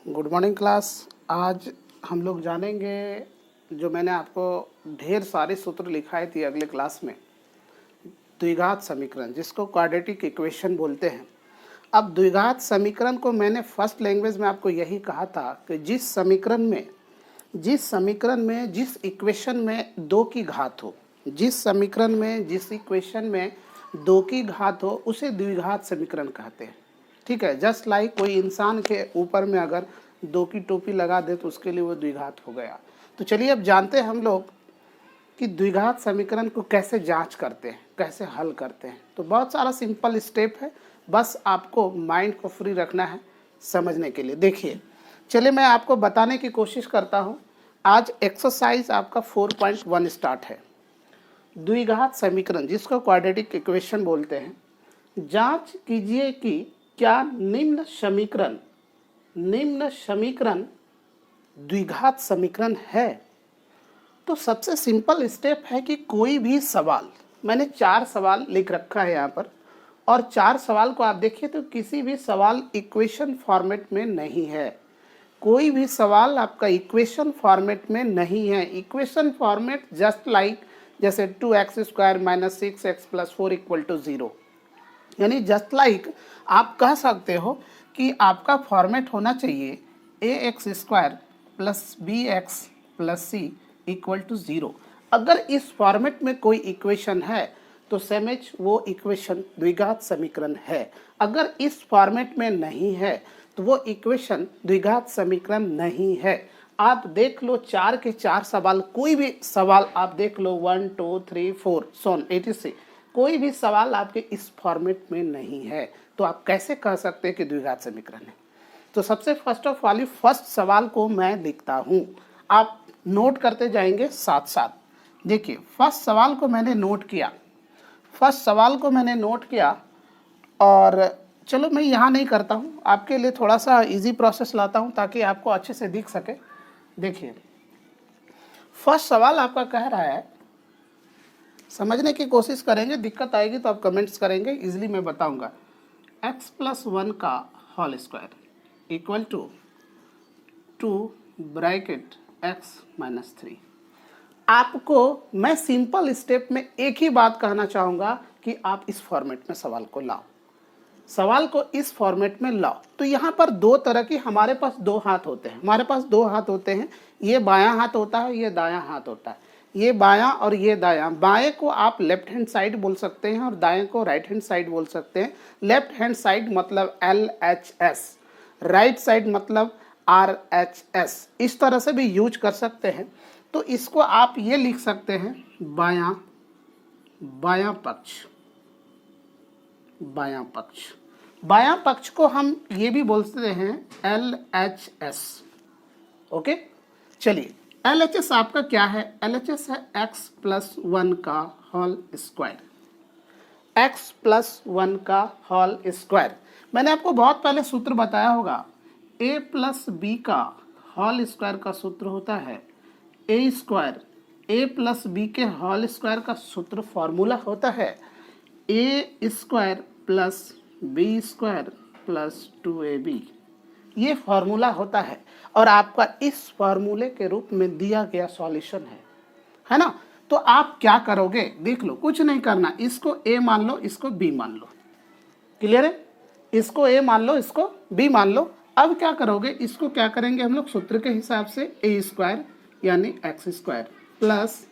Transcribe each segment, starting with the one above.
Good morning class. आज हम लोग जानेंगे जो मैंने आपको ढेर सारे सूत्र लिखाए थे अगले क्लास में, द्विघात समीकरण जिसको क्वाड्रेटिक इक्वेशन बोलते हैं। अब द्विघात समीकरण को मैंने फर्स्ट लैंग्वेज में आपको यही कहा था कि जिस समीकरण में जिस इक्वेशन में दो की घात हो, जिस इक्वेशन में दो की घात हो उसे द्विघात समीकरण कहते हैं। ठीक है, जस्ट लाइक कोई इंसान के ऊपर में अगर दो की टोपी लगा दे तो उसके लिए वो द्विघात हो गया। तो चलिए अब जानते हैं हम लोग कि द्विघात समीकरण को कैसे जांच करते हैं, कैसे हल करते हैं। तो बहुत सारा सिंपल स्टेप है, बस आपको माइंड को फ्री रखना है समझने के लिए। देखिए, चलिए मैं आपको बताने की कोशिश करता हूँ। आज एक्सरसाइज आपका 4.1 स्टार्ट है। द्विघात समीकरण जिसको क्वाड्रेटिक इक्वेशन बोलते हैं, जांच कीजिए कि क्या निम्न समीकरण द्विघात समीकरण है। तो सबसे सिंपल स्टेप है कि कोई भी सवाल, मैंने 4 सवाल लिख रखा है यहाँ पर, और 4 सवाल को आप देखिए तो किसी भी सवाल इक्वेशन फॉर्मेट में नहीं है। कोई भी सवाल आपका इक्वेशन फॉर्मेट में नहीं है। इक्वेशन फॉर्मेट जस्ट लाइक जैसे 2x² - 6x + 4 = 0, यानी जस्ट लाइक आप कह सकते हो कि आपका फॉर्मेट होना चाहिए ax² + bx + c = 0। अगर इस फॉर्मेट में कोई इक्वेशन है तो समझ वो इक्वेशन द्विघात समीकरण है। अगर इस फॉर्मेट में नहीं है तो वो इक्वेशन द्विघात समीकरण नहीं है। आप देख लो 4 के 4 सवाल, कोई भी सवाल आप देख लो 1 2 3 4 सोन 86, कोई भी सवाल आपके इस फॉर्मेट में नहीं है। तो आप कैसे कह सकते हैं कि द्विघात समीकरण है। तो सबसे फर्स्ट सवाल को मैं लिखता हूँ, आप नोट करते जाएंगे साथ साथ। देखिए, फर्स्ट सवाल को मैंने नोट किया और चलो मैं यहाँ नहीं करता हूँ, आपके लिए थोड़ा सा इजी प्रोसेस लाता हूँ ताकि आपको अच्छे से दिख सके। देखिए, फर्स्ट सवाल आपका कह रहा है, समझने की कोशिश करेंगे, दिक्कत आएगी तो आप कमेंट्स करेंगे, इजीली मैं बताऊंगा। x + 1 का whole square equal to 2 bracket x - 3। आपको मैं सिंपल स्टेप में एक ही बात कहना चाहूँगा कि आप इस फॉर्मेट में सवाल को इस फॉर्मेट में लाओ। तो यहाँ पर दो तरह की हमारे पास दो हाथ होते हैं, ये बायां हाथ होता है, ये दायां हाथ होता है। ये बायां और ये दायां, बाएं को आप लेफ्ट हैंड साइड बोल सकते हैं और दाएं को राइट हैंड साइड बोल सकते हैं। लेफ्ट हैंड साइड मतलब LHS, राइट साइड मतलब RHS, इस तरह से भी यूज कर सकते हैं। तो इसको आप ये लिख सकते हैं बायां पक्ष को हम ये भी बोलते हैं LHS। ओके, चलिए, LHS आपका क्या है? LHS है x + 1 का होल स्क्वायर। मैंने आपको बहुत पहले सूत्र बताया होगा, a + b का होल स्क्वायर का सूत्र होता है a²। a + b के होल स्क्वायर का सूत्र फॉर्मूला होता है a² + b² + 2ab। ये फॉर्मूला होता है और आपका इस फॉर्मूले के रूप में दिया गया सॉल्यूशन है ना। तो आप क्या करोगे, देख लो, कुछ नहीं करना, इसको a मान लो, इसको b मान लो। क्लियर है? इसको a मान लो, इसको b मान लो। अब क्या करोगे, इसको क्या करेंगे हम लोग सूत्र के हिसाब से a² यानी x² प्लस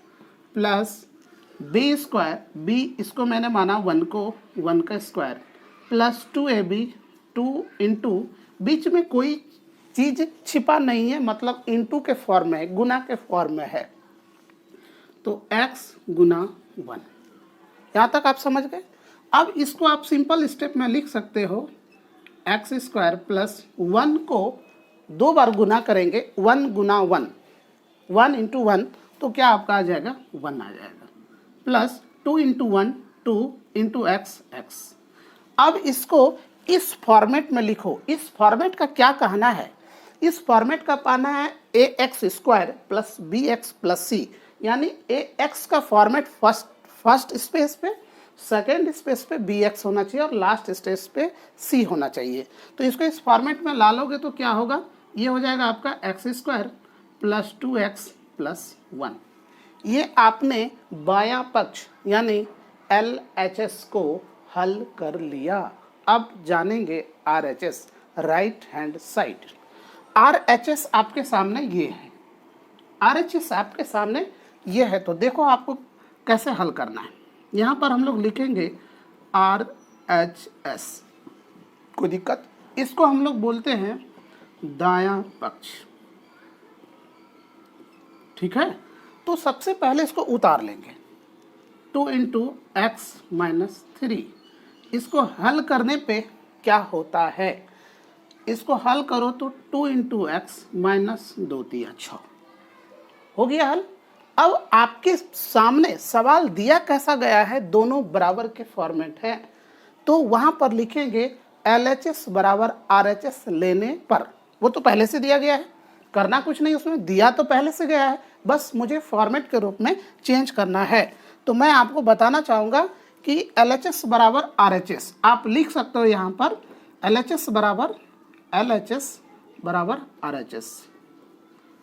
b², b इसको मैंने माना 1 को 1 का स्क्वायर प्लस 2ab, 2 इंटू, बीच में कोई चीज छिपा नहीं है, मतलब इंटू के फॉर्म में है, गुना के फॉर्म में है। तो x × 1, यहाँ तक आप समझ गए। अब इसको आप सिंपल स्टेप में लिख सकते हो, x² + 1 को 2 बार गुना करेंगे, 1 × 1, 1 × 1, तो क्या आपका आ जाएगा 1 आ जाएगा, प्लस 2 × 1, 2 × x। अब इसको इस फॉर्मेट में लिखो। इस फॉर्मेट का क्या कहना है? इस फॉर्मेट का पाना है ax² + bx + c, यानी ax का फॉर्मेट फर्स्ट स्पेस पे, सेकेंड स्पेस पे bx होना चाहिए और लास्ट स्पेस पे c होना चाहिए। तो इसको इस फॉर्मेट में ला लोगे तो क्या होगा, ये हो जाएगा आपका x square plus 2x plus 1। ये आपने बायां पक्ष यानी LHS को हल कर लिया। अब जानेंगे RHS, right hand side. RHS आपके सामने ये है, RHS आपके सामने ये है। तो देखो आपको कैसे हल करना है। यहाँ पर हम लोग लिखेंगे RHS, कोई दिक्कत? इसको हम लोग बोलते हैं दायां पक्ष, ठीक है। तो सबसे पहले इसको उतार लेंगे, 2 इंटू एक्स माइनस 3। इसको हल करने पे क्या होता है, इसको हल करो तो 2 इंटू एक्स माइनस 2 3 6 हो गया हल। अब आपके सामने सवाल दिया कैसा गया है, दोनों बराबर के फॉर्मेट है, तो वहां पर लिखेंगे LHS बराबर RHS लेने पर। वो तो पहले से दिया गया है, करना कुछ नहीं, उसमें दिया तो पहले से गया है, बस मुझे फॉर्मेट के रूप में चेंज करना है। तो मैं आपको बताना चाहूँगा कि LHS बराबर RHS आप लिख सकते हो यहाँ पर, LHS बराबर RHS,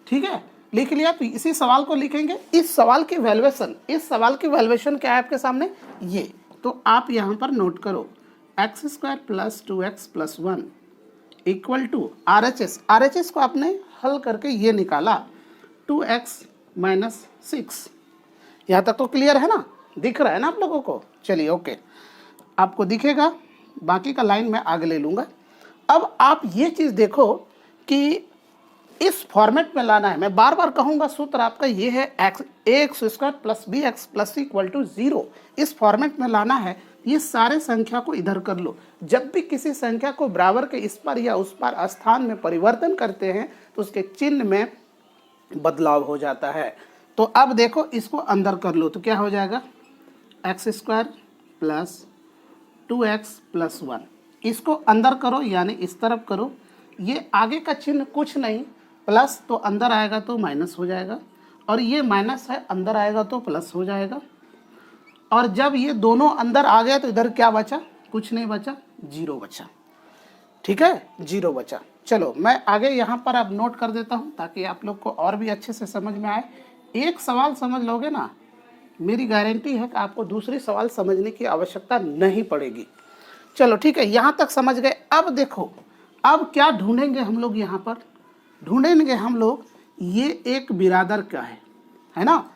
ठीक है, लिख लिया। तो इसी सवाल को लिखेंगे। इस सवाल की वैल्यूएशन क्या है आपके सामने, ये तो आप यहाँ पर नोट करो, X square plus 2x plus 1 equal to RHS को आपने हल करके ये निकाला 2x माइनस 6। यहाँ तक तो क्लियर है ना, दिख रहा है ना आप लोगों को? चलिए ओके, आपको दिखेगा, बाकी का लाइन मैं आगे ले लूँगा। अब आप ये चीज़ देखो कि इस फॉर्मेट में लाना है। मैं बार बार कहूँगा, सूत्र आपका ये है, ax square plus bx plus equal to 0। इस फॉर्मेट में लाना है। ये सारे संख्या को इधर कर लो। जब भी किसी संख्या को बराबर के इस पर या उस पर स्थान में परिवर्तन करते हैं तो उसके चिन्ह में बदलाव हो जाता है। तो अब देखो, इसको अंदर कर लो तो क्या हो जाएगा, x square plus 2x plus 1। इसको अंदर करो यानी इस तरफ करो। ये आगे का चिन्ह कुछ नहीं, प्लस तो अंदर आएगा तो माइनस हो जाएगा, और ये माइनस है, अंदर आएगा तो प्लस हो जाएगा। और जब ये दोनों अंदर आ गया तो इधर क्या बचा, कुछ नहीं बचा, 0 बचा, ठीक है, 0 बचा। चलो मैं आगे यहाँ पर अब नोट कर देता हूँ ताकि आप लोग को और भी अच्छे से समझ में आए। एक सवाल समझ लोगे ना, मेरी गारंटी है कि आपको दूसरी सवाल समझने की आवश्यकता नहीं पड़ेगी। चलो ठीक है, यहाँ तक समझ गए। अब देखो, अब क्या ढूंढेंगे हम लोग, यहाँ पर ढूंढेंगे हम लोग ये एक बिरादर का है ना।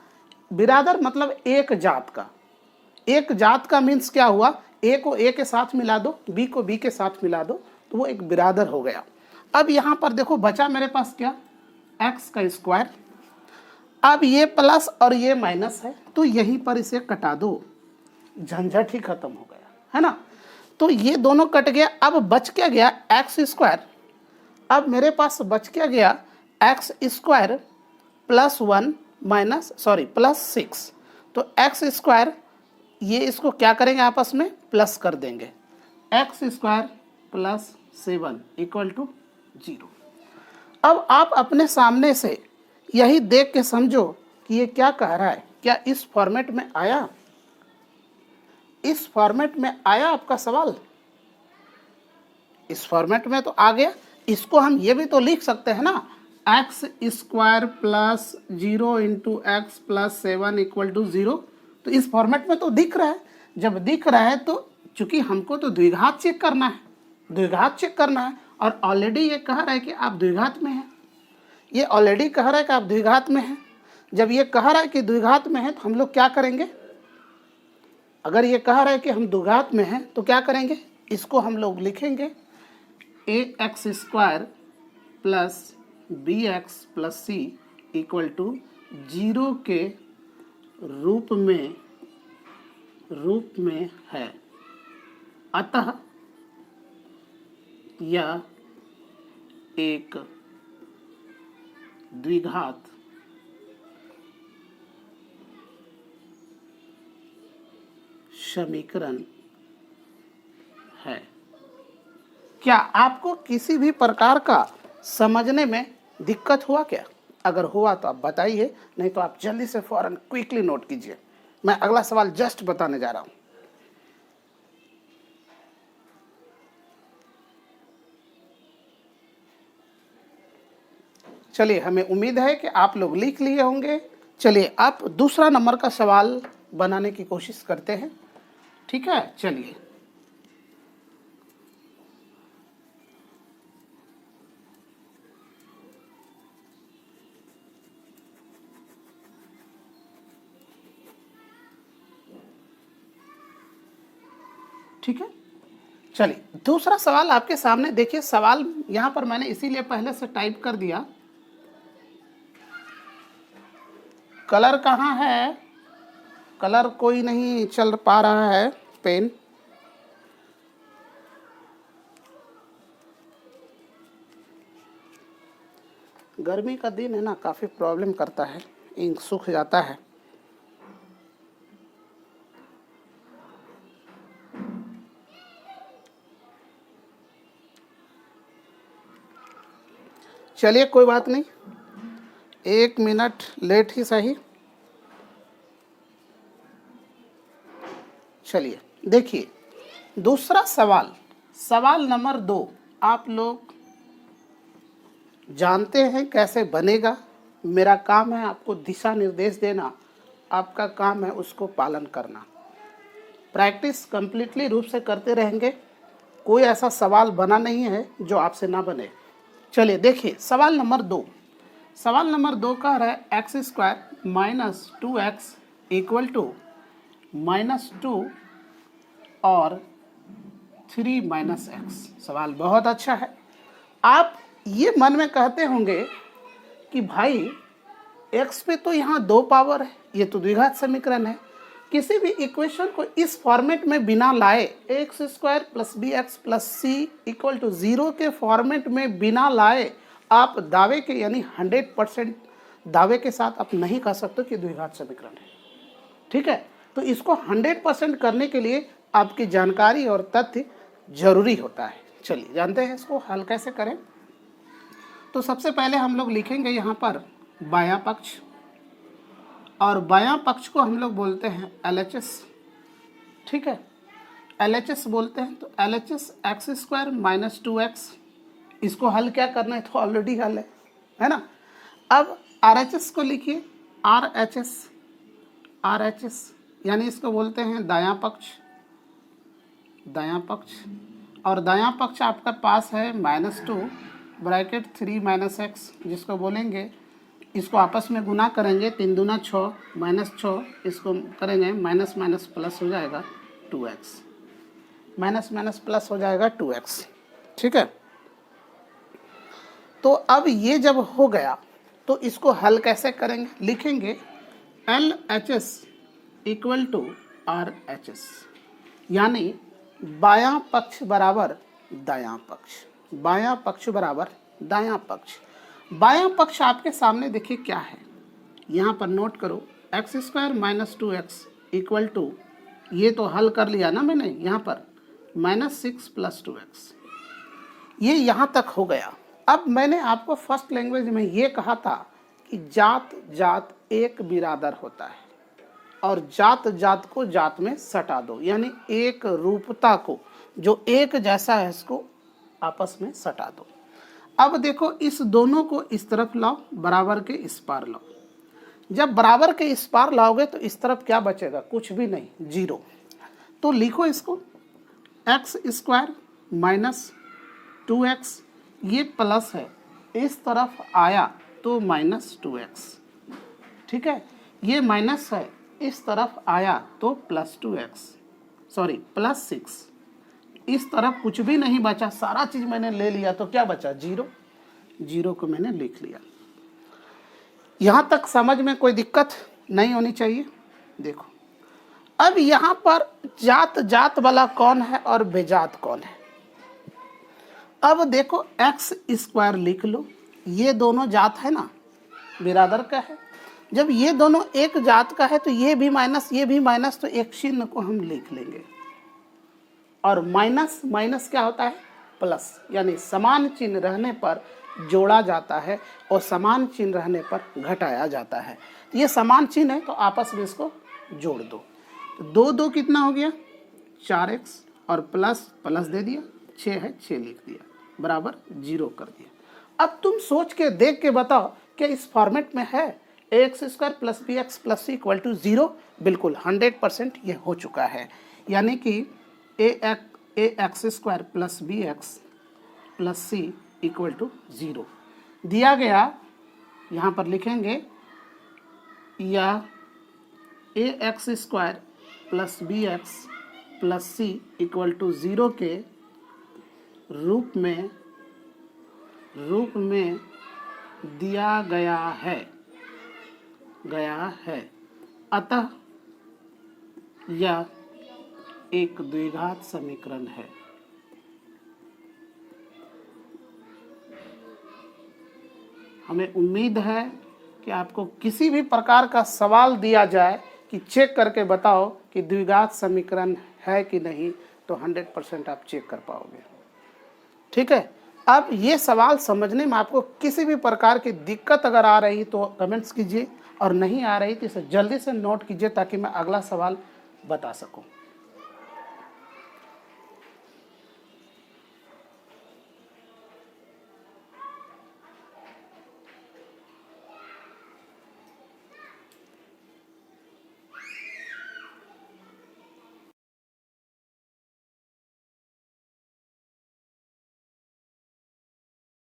बिरादर मतलब एक जात का। एक जात का मीन्स क्या हुआ, ए को ए के साथ मिला दो, बी को बी के साथ मिला दो, तो वो एक बिरादर हो गया। अब यहाँ पर देखो बचा मेरे पास क्या, एक्स का स्क्वायर। अब ये प्लस और ये माइनस है तो यहीं पर इसे कटा दो, झंझट ही खत्म हो गया, है ना। तो ये दोनों कट गया। अब बच क्या गया, एक्स स्क्वायर। अब मेरे पास बच क्या गया, एक्स स्क्वायर प्लस 1 प्लस 6। तो एक्स स्क्वायर, ये इसको क्या करेंगे, आपस में प्लस कर देंगे, X square plus 7 equal to 0। अब आप अपने सामने से यही देख के समझो कि ये क्या कह रहा है। क्या इस फॉर्मेट में आया, इस फॉर्मेट में आया आपका सवाल? इस फॉर्मेट में तो आ गया। इसको हम ये भी तो लिख सकते हैं ना, X square plus 0 into X plus 7 equal to 0। तो इस फॉर्मेट में तो दिख रहा है। जब दिख रहा है तो चूंकि हमको तो द्विघात चेक करना है, द्विघात चेक करना है, और ऑलरेडी ये कह रहा है कि आप द्विघात में हैं। ये ऑलरेडी कह रहा है कि आप द्विघात में हैं। जब ये कह रहा है कि द्विघात में है तो हम लोग क्या करेंगे, अगर ये कह रहा है कि हम द्विघात में हैं तो क्या करेंगे, इसको हम लोग लिखेंगे ax square plus bx plus c equal to 0 के रूप में है। अतः यह एक द्विघात समीकरण है। क्या आपको किसी भी प्रकार का समझने में दिक्कत हुआ क्या? अगर हुआ तो आप बताइए, नहीं तो आप जल्दी से फौरन क्विकली नोट कीजिए। मैं अगला सवाल जस्ट बताने जा रहा हूं। चलिए, हमें उम्मीद है कि आप लोग लिख लिए होंगे। चलिए अब दूसरा नंबर का सवाल बनाने की कोशिश करते हैं। ठीक है, चलिए। ठीक है, चलिए दूसरा सवाल आपके सामने देखिए। सवाल यहां पर मैंने इसीलिए पहले से टाइप कर दिया। कलर कहाँ है? कलर कोई नहीं चल पा रहा है। पेन, गर्मी का दिन है ना, काफ़ी प्रॉब्लम करता है, इंक सूख जाता है। चलिए कोई बात नहीं, 1 मिनट लेट ही सही। चलिए देखिए दूसरा सवाल, सवाल नंबर 2 आप लोग जानते हैं कैसे बनेगा। मेरा काम है आपको दिशा निर्देश देना, आपका काम है उसको पालन करना। प्रैक्टिस कंप्लीटली रूप से करते रहेंगे, कोई ऐसा सवाल बना नहीं है जो आपसे ना बने। चलिए देखिए सवाल नंबर 2। सवाल नंबर 2 कह रहा है x² minus 2x equal to -2 और 3 माइनस x। सवाल बहुत अच्छा है। आप ये मन में कहते होंगे कि भाई x पे तो यहाँ 2 पावर है, ये तो द्विघात समीकरण है। किसी भी इक्वेशन को इस फॉर्मेट में बिना लाए x² plus bx plus c equal to 0 के फॉर्मेट में बिना लाए आप दावे के यानी 100% दावे के साथ आप नहीं कह सकते कि द्विघात समीकरण है। ठीक है, तो इसको 100% करने के लिए आपकी जानकारी और तथ्य जरूरी होता है। चलिए जानते हैं इसको हल कैसे करें। तो सबसे पहले हम लोग लिखेंगे यहाँ पर बायां पक्ष, और बायां पक्ष को हम लोग बोलते हैं LHS। ठीक है, LHS बोलते हैं। तो LHS x² माइनस 2x, इसको हल क्या करना है, तो ऑलरेडी हल है ना। अब RHS को लिखिए RHS, RHS यानी इसको बोलते हैं दायां पक्ष, दायां पक्ष। और दायां पक्ष आपका पास है -2 ब्रैकेट 3 माइनस x, जिसको बोलेंगे, इसको आपस में गुना करेंगे 3 दूना 6 -6, इसको करेंगे माइनस माइनस प्लस हो जाएगा 2x, माइनस माइनस प्लस हो जाएगा 2x। ठीक है, तो अब ये जब हो गया तो इसको हल कैसे करेंगे, लिखेंगे LHS इक्वल टू RHS, यानी बायां पक्ष बराबर दायां पक्ष, बायां पक्ष बराबर दायां पक्ष। बायां पक्ष आपके सामने देखिए क्या है, यहाँ पर नोट करो x² minus 2x equal to, ये तो हल कर लिया ना मैंने, यहाँ पर -6 प्लस 2x, ये यहाँ तक हो गया। अब मैंने आपको फर्स्ट लैंग्वेज में ये कहा था कि जात जात एक बिरादर होता है, और जात जात को जात में सटा दो, यानी एक रूपता को जो एक जैसा है इसको आपस में सटा दो। अब देखो इस दोनों को इस तरफ लाओ, बराबर के इस पार लाओ। जब बराबर के इस पार लाओगे तो इस तरफ क्या बचेगा, कुछ भी नहीं, 0। तो लिखो इसको x² माइनस 2x, ये प्लस है, इस तरफ आया तो -2x। ठीक है, ये माइनस है, इस तरफ आया तो +2x, सॉरी +6। इस तरफ कुछ भी नहीं बचा, सारा चीज मैंने ले लिया, तो क्या बचा, 0। 0 को मैंने लिख लिया। यहां तक समझ में कोई दिक्कत नहीं होनी चाहिए। देखो अब यहां पर जात जात वाला कौन है और बेजात कौन है। अब देखो x² लिख लो, ये दोनों जात है ना, बिरादर का है। जब ये दोनों एक जात का है तो ये भी माइनस ये भी माइनस, तो एक चिन्ह को हम लिख लेंगे। और माइनस माइनस क्या होता है, प्लस, यानी समान चिन्ह रहने पर जोड़ा जाता है और समान चिन्ह रहने पर घटाया जाता है। तो ये समान चिन्ह है तो आपस में इसको जोड़ दो। तो 2 2 कितना हो गया, 4x, और प्लस प्लस दे दिया, 6 है, 6 लिख दिया, बराबर 0 कर दिया। अब तुम सोच के देख के बताओ क्या इस फॉर्मेट में है ax² plus B X plus C equal to 0? बिल्कुल 100% ये हो चुका है, यानी कि ax² plus B X plus C equal to 0 दिया गया। यहाँ पर लिखेंगे या ax² plus B X plus C equal to 0 के रूप में दिया गया है अतः यह एक द्विघात समीकरण है। हमें उम्मीद है कि आपको किसी भी प्रकार का सवाल दिया जाए कि चेक करके बताओ कि द्विघात समीकरण है कि नहीं, तो 100% आप चेक कर पाओगे। ठीक है, अब ये सवाल समझने में आपको किसी भी प्रकार की दिक्कत अगर आ रही तो कमेंट्स कीजिए, और नहीं आ रही तो इसे जल्दी से नोट कीजिए ताकि मैं अगला सवाल बता सकूं।